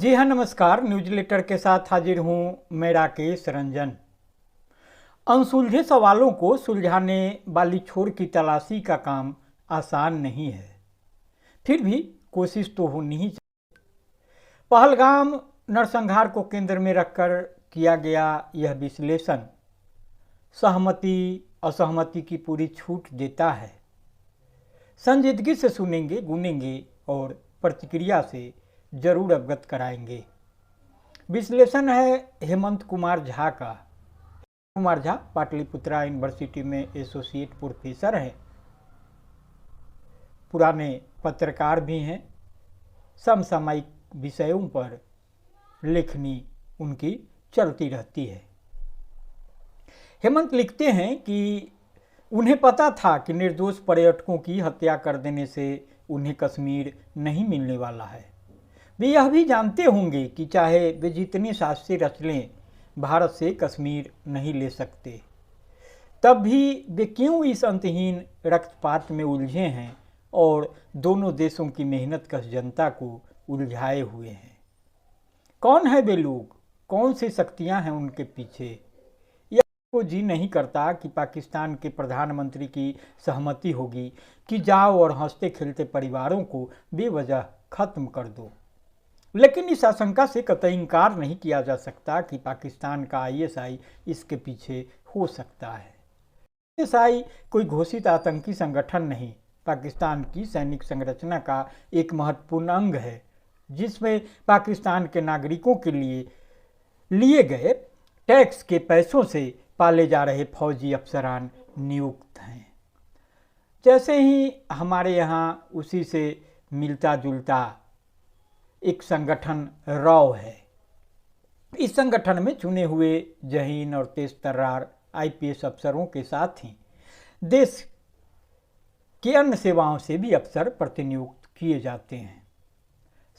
जी हाँ, नमस्कार। News letter के साथ हाजिर हूँ मैं राकेश रंजन। अनसुलझे सवालों को सुलझाने वाली छोर की तलाशी का काम आसान नहीं है, फिर भी कोशिश तो होनी ही चाहिए। पहलगाम नरसंहार को केंद्र में रखकर किया गया यह विश्लेषण सहमति असहमति की पूरी छूट देता है। संजीदगी से सुनेंगे, गुनेंगे और प्रतिक्रिया से जरूर अवगत कराएंगे। विश्लेषण है हेमंत कुमार झा का। कुमार झा पाटलिपुत्रा यूनिवर्सिटी में एसोसिएट प्रोफेसर हैं, पुराने पत्रकार भी हैं। समसामयिक विषयों पर लेखनी उनकी चलती रहती है। हेमंत लिखते हैं कि उन्हें पता था कि निर्दोष पर्यटकों की हत्या कर देने से उन्हें कश्मीर नहीं मिलने वाला है। वे यह भी जानते होंगे कि चाहे वे जितने साजिशें रच लें, भारत से कश्मीर नहीं ले सकते। तब भी वे क्यों इस अंतहीन रक्तपात में उलझे हैं और दोनों देशों की मेहनतकश जनता को उलझाए हुए हैं। कौन है वे लोग, कौन सी शक्तियां हैं उनके पीछे? यह को जी नहीं करता कि पाकिस्तान के प्रधानमंत्री की सहमति होगी कि जाओ और हंसते खेलते परिवारों को बेवजह खत्म कर दो। लेकिन इस आशंका से कतई इनकार नहीं किया जा सकता कि पाकिस्तान का आईएसआई इसके पीछे हो सकता है। आईएसआई कोई घोषित आतंकी संगठन नहीं, पाकिस्तान की सैनिक संरचना का एक महत्वपूर्ण अंग है, जिसमें पाकिस्तान के नागरिकों के लिए गए टैक्स के पैसों से पाले जा रहे फौजी अफसरान नियुक्त हैं। जैसे ही हमारे यहाँ उसी से मिलता जुलता एक संगठन रॉ है। इस संगठन में चुने हुए जहीन और तेज तर्रार आईपीएस अफसरों के साथ ही देश की अन्य सेवाओं से भी अफसर प्रतिनियुक्त किए जाते हैं।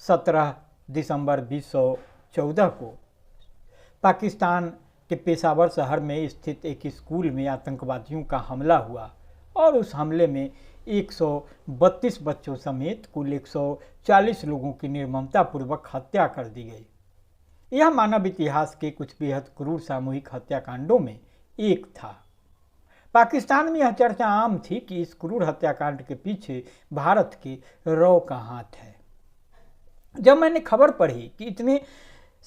17 दिसंबर 2014 को पाकिस्तान के पेशावर शहर में स्थित एक स्कूल में आतंकवादियों का हमला हुआ और उस हमले में 132 बच्चों समेत कुल 140 लोगों की निर्ममतापूर्वक हत्या कर दी गई। यह मानव इतिहास के कुछ बेहद क्रूर सामूहिक हत्याकांडों में एक था। पाकिस्तान में यह चर्चा आम थी कि इस क्रूर हत्याकांड के पीछे भारत के रॉ का हाथ है। जब मैंने खबर पढ़ी कि इतने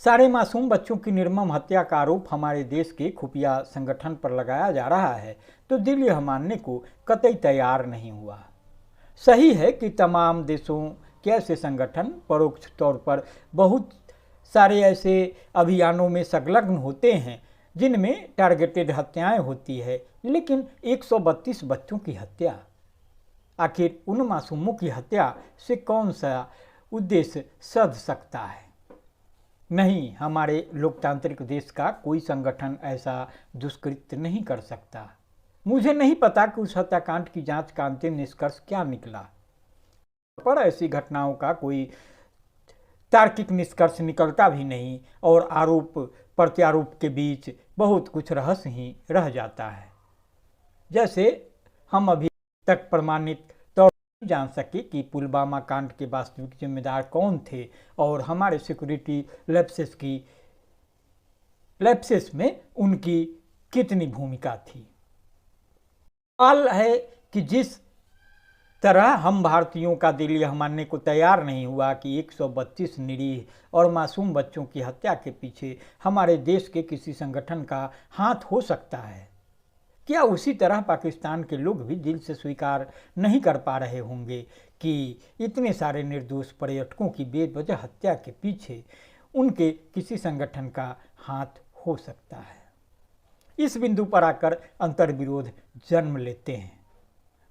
सारे मासूम बच्चों की निर्मम हत्या का आरोप हमारे देश के खुफिया संगठन पर लगाया जा रहा है, तो दिल यह मानने को कतई तैयार नहीं हुआ। सही है कि तमाम देशों के ऐसे संगठन परोक्ष तौर पर बहुत सारे ऐसे अभियानों में संलग्न होते हैं जिनमें टारगेटेड हत्याएं होती है, लेकिन 132 बच्चों की हत्या, आखिर उन मासूमों की हत्या से कौन सा उद्देश्य सध सकता है? नहीं, हमारे लोकतांत्रिक देश का कोई संगठन ऐसा दुष्कृत्य नहीं कर सकता। मुझे नहीं पता कि उस हत्याकांड की जांच का अंतिम निष्कर्ष क्या निकला, पर ऐसी घटनाओं का कोई तार्किक निष्कर्ष निकलता भी नहीं और आरोप प्रत्यारोप के बीच बहुत कुछ रहस्य ही रह जाता है। जैसे हम अभी तक प्रमाणित तौर पर जान सके कि पुलवामा कांड के वास्तविक जिम्मेदार कौन थे और हमारे सिक्योरिटी लैप्सेस में उनकी कितनी भूमिका थी। सवाल है कि जिस तरह हम भारतीयों का दिल यह मानने को तैयार नहीं हुआ कि 132 निरीह और मासूम बच्चों की हत्या के पीछे हमारे देश के किसी संगठन का हाथ हो सकता है, क्या उसी तरह पाकिस्तान के लोग भी दिल से स्वीकार नहीं कर पा रहे होंगे कि इतने सारे निर्दोष पर्यटकों की बेवजह हत्या के पीछे उनके किसी संगठन का हाथ हो सकता है? इस बिंदु पर आकर अंतर्विरोध जन्म लेते हैं।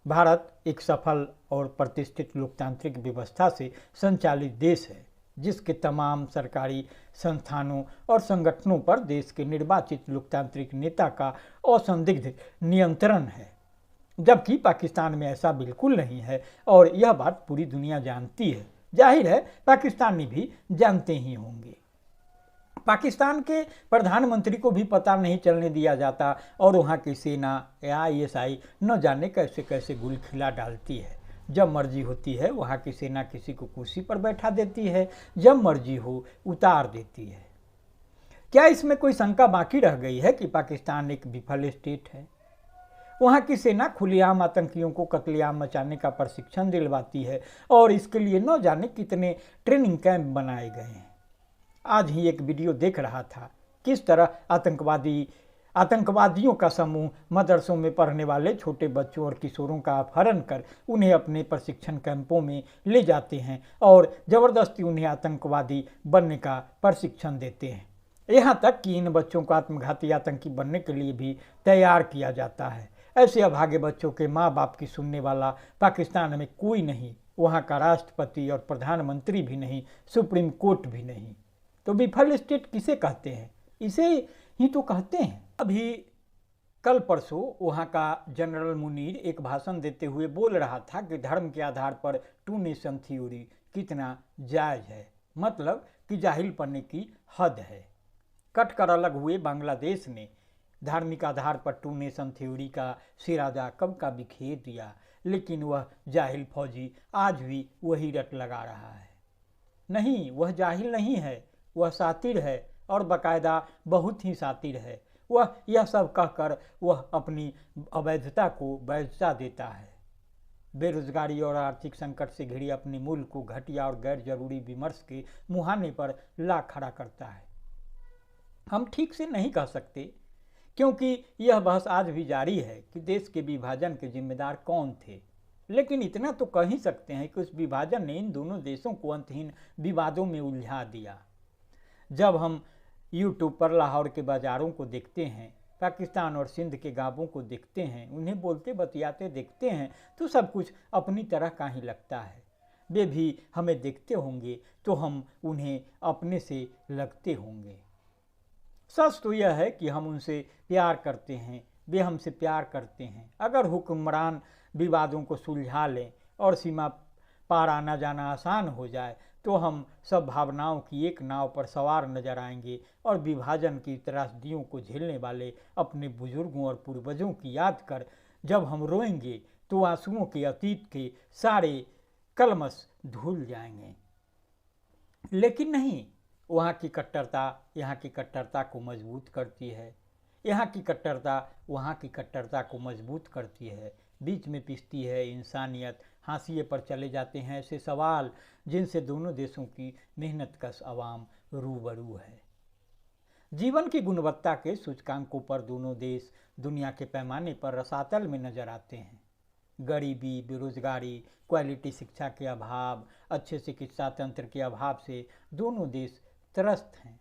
भारत एक सफल और प्रतिष्ठित लोकतांत्रिक व्यवस्था से संचालित देश है, जिसके तमाम सरकारी संस्थानों और संगठनों पर देश के निर्वाचित लोकतांत्रिक नेता का असंदिग्ध नियंत्रण है, जबकि पाकिस्तान में ऐसा बिल्कुल नहीं है और यह बात पूरी दुनिया जानती है। जाहिर है पाकिस्तानी भी जानते ही होंगे। पाकिस्तान के प्रधानमंत्री को भी पता नहीं चलने दिया जाता और वहाँ की सेना या आईएसआई न जाने कैसे कैसे गुल खिला डालती है। जब मर्जी होती है वहाँ की सेना किसी को कुर्सी पर बैठा देती है, जब मर्जी हो उतार देती है। क्या इसमें कोई शंका बाकी रह गई है कि पाकिस्तान एक विफल स्टेट है? वहाँ की सेना खुलेआम आतंकियों को कत्लेआम मचाने का प्रशिक्षण दिलवाती है और इसके लिए न जाने कितने ट्रेनिंग कैंप बनाए गए हैं। आज ही एक वीडियो देख रहा था किस तरह आतंकवादियों का समूह मदरसों में पढ़ने वाले छोटे बच्चों और किशोरों का अपहरण कर उन्हें अपने प्रशिक्षण कैंपों में ले जाते हैं और ज़बरदस्ती उन्हें आतंकवादी बनने का प्रशिक्षण देते हैं। यहाँ तक कि इन बच्चों को आत्मघाती आतंकी बनने के लिए भी तैयार किया जाता है। ऐसे अभागे बच्चों के माँ बाप की सुनने वाला पाकिस्तान में कोई नहीं, वहाँ का राष्ट्रपति और प्रधानमंत्री भी नहीं, सुप्रीम कोर्ट भी नहीं। तो विफल स्टेट किसे कहते हैं? इसे ही तो कहते हैं। अभी कल परसों वहाँ का जनरल मुनीर एक भाषण देते हुए बोल रहा था कि धर्म के आधार पर 2 नेशन थ्योरी कितना जायज़ है, मतलब कि जाहिल पन्ने की हद है। कटकर अलग हुए बांग्लादेश ने धार्मिक आधार पर 2 नेशन थ्योरी का सिराजा कब का बिखेर दिया, लेकिन वह जाहिल फौजी आज भी वही रट लगा रहा है। नहीं, वह जाहिल नहीं है, वह शातिर है और बाकायदा बहुत ही शातिर है। वह यह सब कहकर वह अपनी अवैधता को वैधता देता है। बेरोजगारी और आर्थिक संकट से घिरे अपने मुल्क को घटिया और गैर जरूरी विमर्श के मुहाने पर ला खड़ा करता है। हम ठीक से नहीं कह सकते क्योंकि यह बहस आज भी जारी है कि देश के विभाजन के जिम्मेदार कौन थे, लेकिन इतना तो कह ही सकते हैं कि उस विभाजन ने इन दोनों देशों को अंतहीन विवादों में उलझा दिया। जब हम यूट्यूब पर लाहौर के बाज़ारों को देखते हैं, पाकिस्तान और सिंध के गांवों को देखते हैं, उन्हें बोलते बतियाते देखते हैं, तो सब कुछ अपनी तरह का ही लगता है। वे भी हमें देखते होंगे तो हम उन्हें अपने से लगते होंगे। सच तो यह है कि हम उनसे प्यार करते हैं, वे हमसे प्यार करते हैं। अगर हुक्मरान विवादों को सुलझा लें और सीमा पार आना जाना आसान हो जाए तो हम सब भावनाओं की एक नाव पर सवार नजर आएंगे और विभाजन की त्रासदियों को झेलने वाले अपने बुजुर्गों और पूर्वजों की याद कर जब हम रोएंगे तो आंसुओं के अतीत के सारे कलमश धुल जाएंगे। लेकिन नहीं, वहाँ की कट्टरता यहाँ की कट्टरता को मजबूत करती है, यहाँ की कट्टरता वहाँ की कट्टरता को मजबूत करती है, बीच में पिसती है इंसानियत। हाशिए पर चले जाते हैं ऐसे सवाल जिनसे दोनों देशों की मेहनतकश आवाम रूबरू है। जीवन की गुणवत्ता के सूचकांकों पर दोनों देश दुनिया के पैमाने पर रसातल में नजर आते हैं। गरीबी, बेरोजगारी, क्वालिटी शिक्षा के अभाव, अच्छे चिकित्सा तंत्र के अभाव से दोनों देश त्रस्त हैं,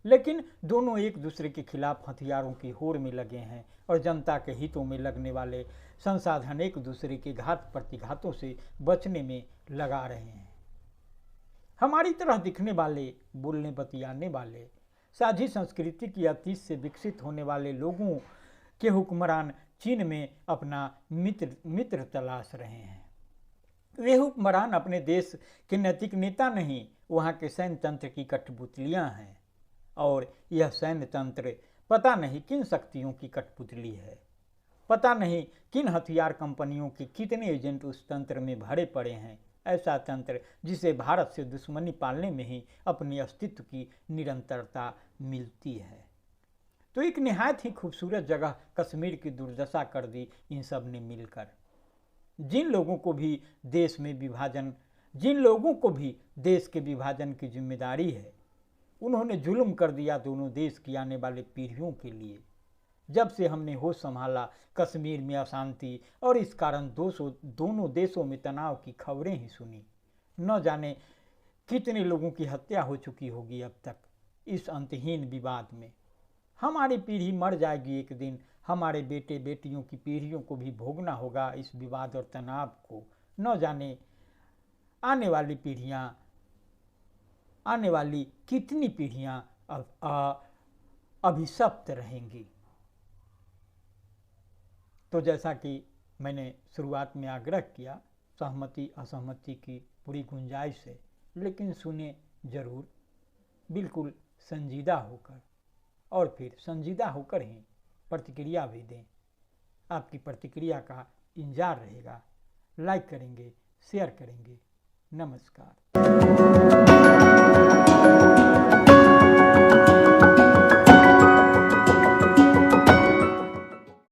लेकिन दोनों एक दूसरे के खिलाफ हथियारों की होड़ में लगे हैं और जनता के हितों में लगने वाले संसाधन एक दूसरे के घात प्रतिघातों से बचने में लगा रहे हैं। हमारी तरह दिखने वाले, बोलने बतियाने वाले, साझी संस्कृति की अतीत से विकसित होने वाले लोगों के हुक्मरान चीन में अपना मित्र तलाश रहे हैं। वे हुक्मरान अपने देश के नैतिक नेता नहीं, वहाँ के सैन्य तंत्र की कठपुतलियाँ हैं और यह सैन्य तंत्र पता नहीं किन शक्तियों की कठपुतली है। पता नहीं किन हथियार कंपनियों के कितने एजेंट उस तंत्र में भरे पड़े हैं। ऐसा तंत्र जिसे भारत से दुश्मनी पालने में ही अपने अस्तित्व की निरंतरता मिलती है। तो एक निहायत ही खूबसूरत जगह कश्मीर की दुर्दशा कर दी इन सब ने मिलकर। जिन लोगों को भी देश के विभाजन की जिम्मेदारी है, उन्होंने जुल्म कर दिया दोनों देश की आने वाले पीढ़ियों के लिए। जब से हमने होश संभाला, कश्मीर में अशांति और इस कारण दोनों देशों में तनाव की खबरें ही सुनी। न जाने कितने लोगों की हत्या हो चुकी होगी अब तक इस अंतहीन विवाद में। हमारी पीढ़ी मर जाएगी एक दिन, हमारे बेटे बेटियों की पीढ़ियों को भी भोगना होगा इस विवाद और तनाव को। न जाने आने वाली कितनी पीढ़ियां अभिशप्त रहेंगी। तो जैसा कि मैंने शुरुआत में आग्रह किया, सहमति असहमति की पूरी गुंजाइश है, लेकिन सुने जरूर, बिल्कुल संजीदा होकर, और फिर संजीदा होकर ही प्रतिक्रिया भी दें। आपकी प्रतिक्रिया का इंतजार रहेगा। लाइक करेंगे शेयर करेंगे। नमस्कार।